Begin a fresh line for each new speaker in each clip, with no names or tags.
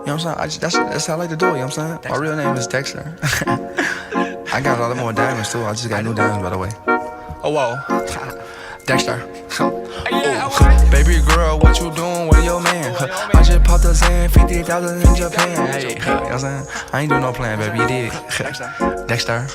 You know what I'm saying? That's how I like to do it, you know what I'm saying? My real name is Dexter. I got a lot more diamonds too. I just got new diamonds, by the way. Oh, whoa. Dexter. Ooh. Baby girl, what you doing with your man? I just popped a Zan, 50,000 in Japan. Hey, you know what I'm saying? I ain't doing no plan, baby, you did. Dexter.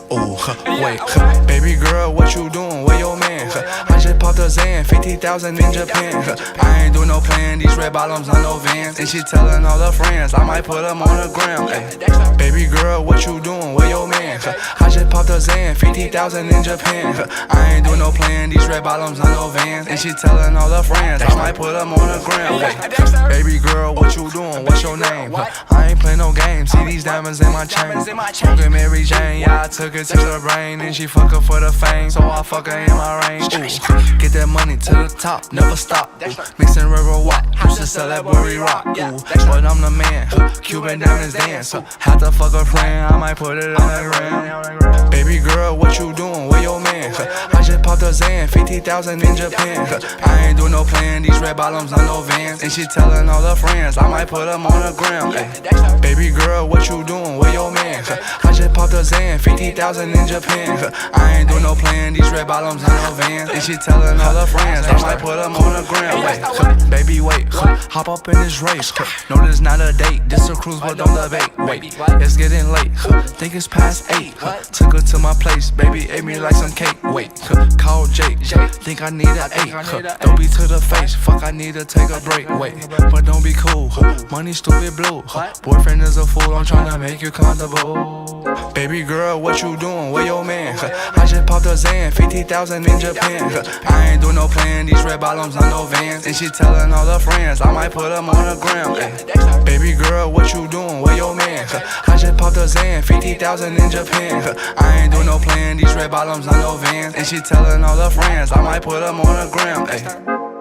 Oh, wait. Baby girl, what you doing with your man? I just popped a Zan, 50,000 in Japan. I ain't doing no plan, these red bottoms on no Vans. And she telling all her friends, I might put them on the gram. Ay. Baby girl, what you doing with your man? I just popped a Zan, 50,000 in Japan. I ain't doing no plan, these red bottoms on no Vans. And she telling all her friends, I might put them on the gram. Ay. Baby girl, what you doing? What's your name? I ain't play no games, see these diamonds in my chain. Smoking Mary Jane, yeah, I took it to the brain. And she fuck her for the fame, so I fuck her in my range. Ooh. Get that money to the top, never stop. Ooh. Mixing river walk, used to sell that Burry Rock. Ooh. But I'm the man, Cuban diamonds dance. Had to fuck a friend, I might put it on the gram. Baby girl, what you doing with your man? I just popped a Zan, 50,000 in Japan. I ain't doing no plan, these red bottoms on no Vans. And she telling all her friends, I might put them on the gram. Ay. Baby girl, what you doing with your man? I just popped a Zan, 50,000 in Japan. I ain't doing no plan, these red bottoms on no Vans. And she telling all her friends, I might put them on the gram. Ay. Baby, wait, hop up in this race. No, this not a date, this a cruise, but don't debate. Wait, it's getting late, think it's past 8. Took her to my place, baby, ate me like some cake. Wait, call Jake, think I need an 8. Don't be to the face, fuck, I need to take a break. Wait, but don't be cool, money stupid blue. Boyfriend is a fool, I'm tryna make you comfortable. Baby girl, what you doing with your man? I just popped a Zan, 50,000 in Japan. I ain't doing no plan, these red bottoms on no Vans. And she telling all her friends, I might put them on the gram. Ay. Baby girl, what you doing with your man? I just popped a Zan, 50,000 in Japan. I ain't doing no plan, these red bottoms on no Vans. And she telling all her friends, I might put them on the gram. Ay.